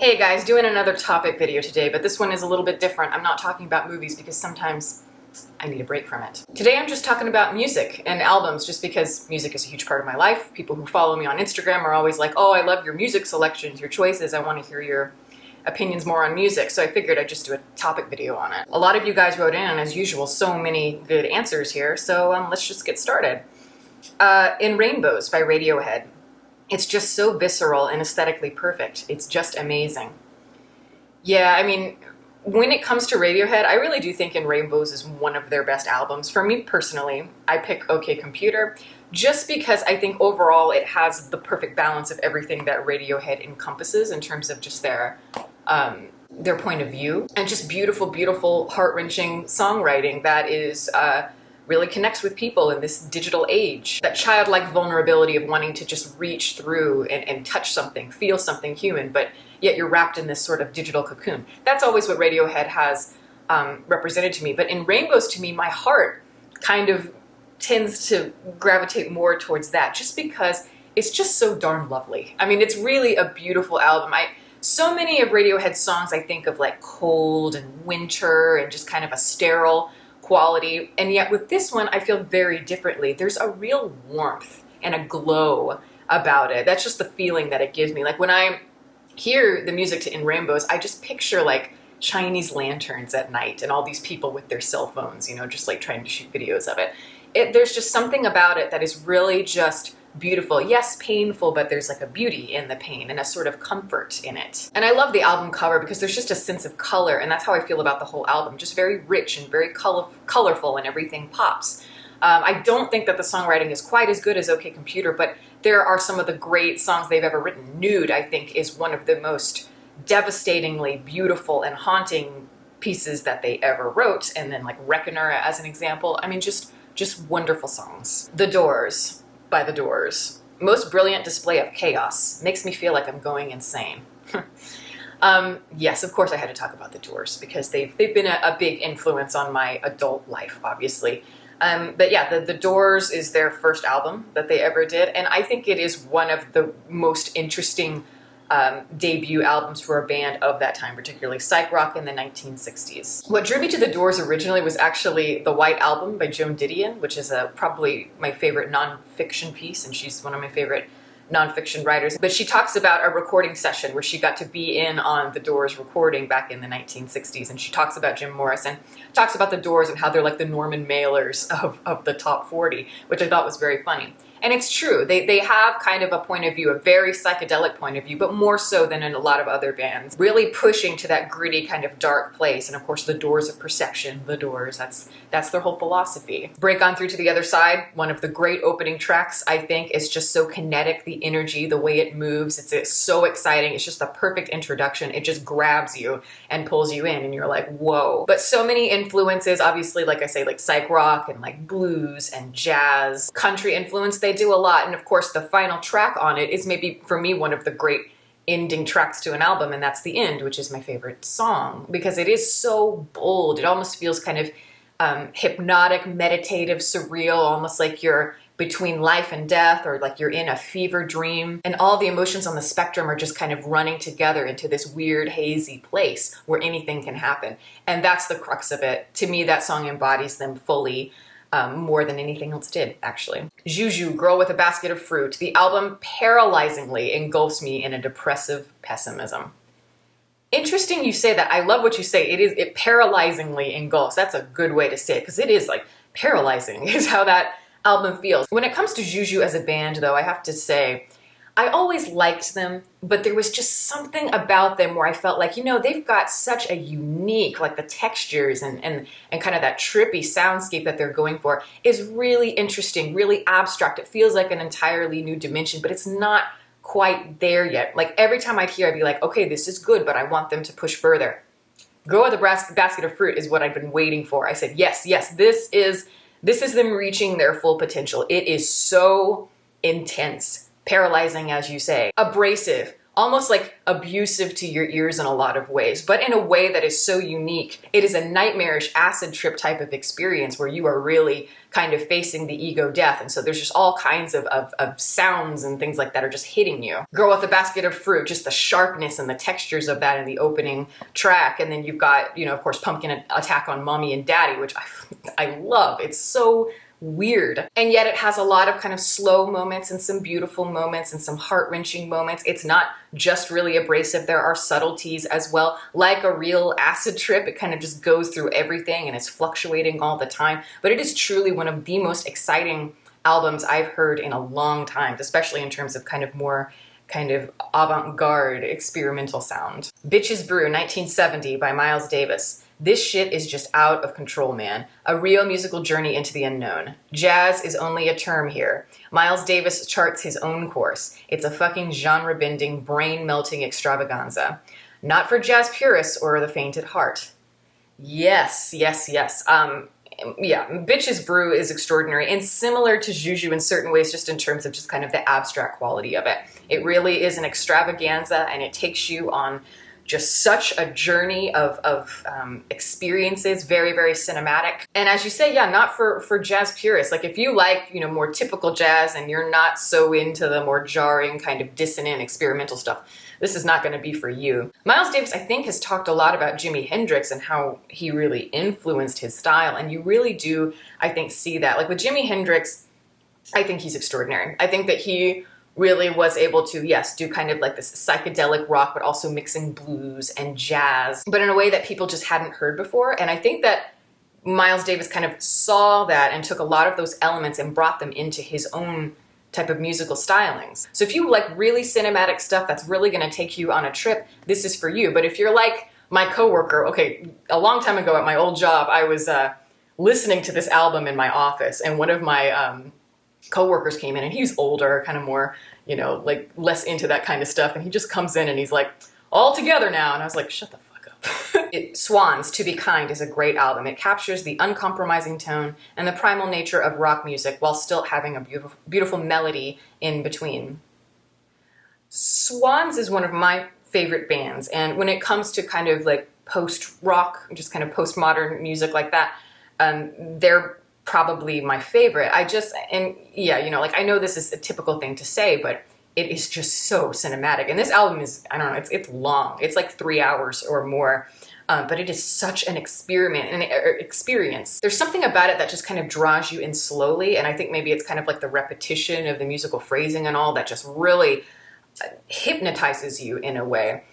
Hey guys, doing another topic video today, but this one is a little bit different. I'm not talking about movies because sometimes I need a break from it. Today I'm just talking about music and albums just because music is a huge part of my life. People who follow me on Instagram are always like, oh, I love your music selections, your choices. I want to hear your opinions more on music, so I figured I'd just do a topic video on it. A lot of you guys wrote in, as usual, so many good answers here, so let's just get started. In Rainbows by Radiohead. It's just so visceral and aesthetically perfect. It's just amazing. Yeah, I mean, when it comes to Radiohead, I really do think In Rainbows is one of their best albums. For me personally, I pick OK Computer just because I think overall it has the perfect balance of everything that Radiohead encompasses in terms of just their point of view. And just beautiful, beautiful, heart-wrenching songwriting that is really connects with people in this digital age. That childlike vulnerability of wanting to just reach through and touch something, feel something human, but yet you're wrapped in this sort of digital cocoon. That's always what Radiohead has represented to me. But in Rainbows, to me, my heart kind of tends to gravitate more towards that, just because it's just so darn lovely. I mean, it's really a beautiful album. So many of Radiohead's songs I think of like cold and winter and just kind of a sterile quality, and yet with this one I feel very differently. There's a real warmth and a glow about it. That's just the feeling that it gives me. Like when I hear the music to In Rainbows, I just picture like Chinese lanterns at night and all these people with their cell phones, you know, just like trying to shoot videos of it. There's just something about it that is really just beautiful. Yes, painful, but there's like a beauty in the pain and a sort of comfort in it. And I love the album cover because there's just a sense of color, and that's how I feel about the whole album. Just very rich and very colorful, and everything pops. I don't think that the songwriting is quite as good as OK Computer, but there are some of the great songs they've ever written. Nude, I think, is one of the most devastatingly beautiful and haunting pieces that they ever wrote. And then like Reckoner as an example. I mean, just wonderful songs. The Doors by The Doors. Most brilliant display of chaos. Makes me feel like I'm going insane. Yes, of course I had to talk about The Doors because they've been a big influence on my adult life, obviously. But yeah, the Doors is their first album that they ever did, and I think it is one of the most interesting debut albums for a band of that time, particularly psych rock in the 1960s. What drew me to The Doors originally was actually The White Album by Joan Didion, which is probably my favorite nonfiction piece, and she's one of my favorite nonfiction writers. But she talks about a recording session where she got to be in on The Doors recording back in the 1960s, and she talks about Jim Morrison, talks about The Doors and how they're like the Norman Mailers of the top 40, which I thought was very funny. And it's true, they have kind of a point of view, a very psychedelic point of view, but more so than in a lot of other bands, really pushing to that gritty kind of dark place. And of course, the doors of perception, the Doors, that's their whole philosophy. Break On Through to the Other Side, one of the great opening tracks, I think, is just so kinetic, the energy, the way it moves, it's so exciting. It's just the perfect introduction. It just grabs you and pulls you in, and you're like, whoa. But so many influences, obviously, like I say, like psych rock and like blues and jazz, country influence, they do a lot. And of course, the final track on it is maybe, for me, one of the great ending tracks to an album, and that's The End, which is my favorite song because it is so bold. It almost feels kind of hypnotic, meditative, surreal, almost like you're between life and death, or like you're in a fever dream, and all the emotions on the spectrum are just kind of running together into this weird, hazy place where anything can happen. And that's the crux of it. To me, that song embodies them fully. More than anything else did, actually. Juju, Girl with a Basket of Fruit. The album paralyzingly engulfs me in a depressive pessimism. Interesting you say that. I love what you say. It paralyzingly engulfs. That's a good way to say it, because it is like paralyzing is how that album feels. When it comes to Juju as a band, though, I have to say, I always liked them, but there was just something about them where I felt like, you know, they've got such a unique, like the textures and kind of that trippy soundscape that they're going for is really interesting, really abstract. It feels like an entirely new dimension, but it's not quite there yet. Like every time I'd hear, I'd be like, okay, this is good, but I want them to push further. Girl with a Basket of Fruit is what I've been waiting for. I said, yes, this is them reaching their full potential. It is so intense. Paralyzing, as you say. Abrasive, almost like abusive to your ears in a lot of ways, but in a way that is so unique. It is a nightmarish acid trip type of experience where you are really kind of facing the ego death. And so there's just all kinds of sounds and things like that are just hitting you. Girl with a Basket of Fruit, just the sharpness and the textures of that in the opening track. And then you've got, you know, of course, Pumpkin Attack on Mommy and Daddy, which I love. It's so weird. And yet it has a lot of kind of slow moments and some beautiful moments and some heart-wrenching moments. It's not just really abrasive. There are subtleties as well. Like a real acid trip, it kind of just goes through everything and is fluctuating all the time. But it is truly one of the most exciting albums I've heard in a long time, especially in terms of kind of more kind of avant-garde experimental sound. Bitches Brew, 1970 by Miles Davis. This shit is just out of control, man. A real musical journey into the unknown. Jazz is only a term here. Miles Davis charts his own course. It's a fucking genre-bending, brain-melting extravaganza. Not for jazz purists or the faint at heart. Yes, yes, yes. Yeah, Bitches Brew is extraordinary and similar to Juju in certain ways, just in terms of just kind of the abstract quality of it. It really is an extravaganza, and it takes you on just such a journey of experiences, very, very cinematic. And as you say, yeah, not for jazz purists. Like if you like, you know, more typical jazz and you're not so into the more jarring kind of dissonant experimental stuff, this is not going to be for you. Miles Davis, I think, has talked a lot about Jimi Hendrix and how he really influenced his style. And you really do, I think, see that. Like with Jimi Hendrix, I think he's extraordinary. I think that he really was able to, yes, do kind of like this psychedelic rock, but also mixing blues and jazz, but in a way that people just hadn't heard before. And I think that Miles Davis kind of saw that and took a lot of those elements and brought them into his own type of musical stylings. So if you like really cinematic stuff that's really going to take you on a trip, this is for you. But if you're like my coworker, okay, a long time ago at my old job, I was listening to this album in my office, and one of my coworkers came in, and he's older, kind of more, you know, like less into that kind of stuff. And he just comes in and he's like, all together now. And I was like, shut the fuck up. Swans, To Be Kind is a great album. It captures the uncompromising tone and the primal nature of rock music while still having a beautiful, beautiful melody in between. Swans is one of my favorite bands. And when it comes to kind of like post-rock, just kind of postmodern music like that, they're probably my favorite. And yeah, you know, like I know this is a typical thing to say, but it is just so cinematic. And this album is, I don't know, it's long. It's like 3 hours or more, but it is such an experience. There's something about it that just kind of draws you in slowly, and I think maybe it's kind of like the repetition of the musical phrasing and all that just really hypnotizes you in a way.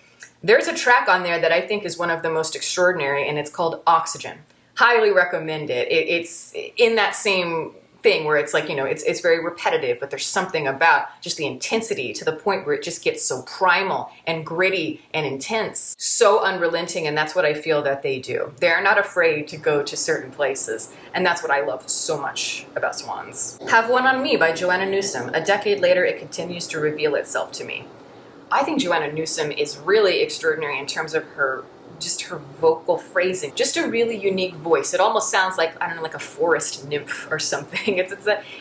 There's a track on there that I think is one of the most extraordinary, and it's called Oxygen. Highly recommend it. It's in that same thing where it's like, you know, it's very repetitive, but there's something about just the intensity to the point where it just gets so primal and gritty and intense, so unrelenting, and that's what I feel that they do. They're not afraid to go to certain places, and that's what I love so much about Swans. Have One on Me by Joanna Newsom. A decade later, it continues to reveal itself to me. I think Joanna Newsom is really extraordinary in terms of her vocal phrasing, just a really unique voice. It almost sounds like, I don't know, like a forest nymph or something.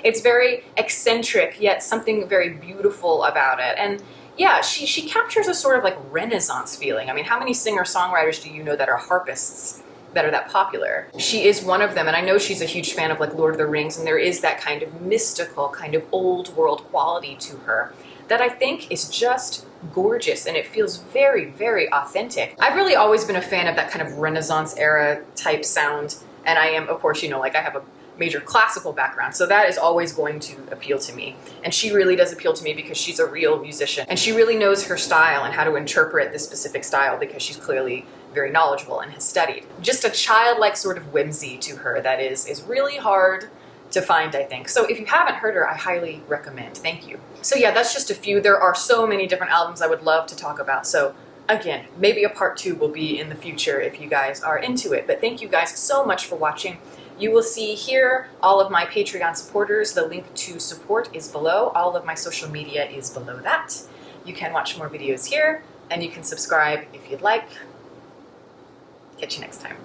It's very eccentric, yet something very beautiful about it. And yeah, she captures a sort of like Renaissance feeling. I mean, how many singer-songwriters do you know that are harpists that are that popular? She is one of them, and I know she's a huge fan of like Lord of the Rings, and there is that kind of mystical, kind of old world quality to her that I think is just gorgeous, and it feels very, very authentic. I've really always been a fan of that kind of Renaissance era type sound, and I am, of course, you know, like I have a major classical background, so that is always going to appeal to me. And she really does appeal to me because she's a real musician, and she really knows her style and how to interpret this specific style because she's clearly very knowledgeable and has studied. Just a childlike sort of whimsy to her that is really hard to find, I think. So if you haven't heard her, I highly recommend. Thank you. So yeah, that's just a few. There are so many different albums I would love to talk about. So again, maybe a part 2 will be in the future if you guys are into it. But thank you guys so much for watching. You will see here all of my Patreon supporters. The link to support is below. All of my social media is below that. You can watch more videos here, and you can subscribe if you'd like. Catch you next time.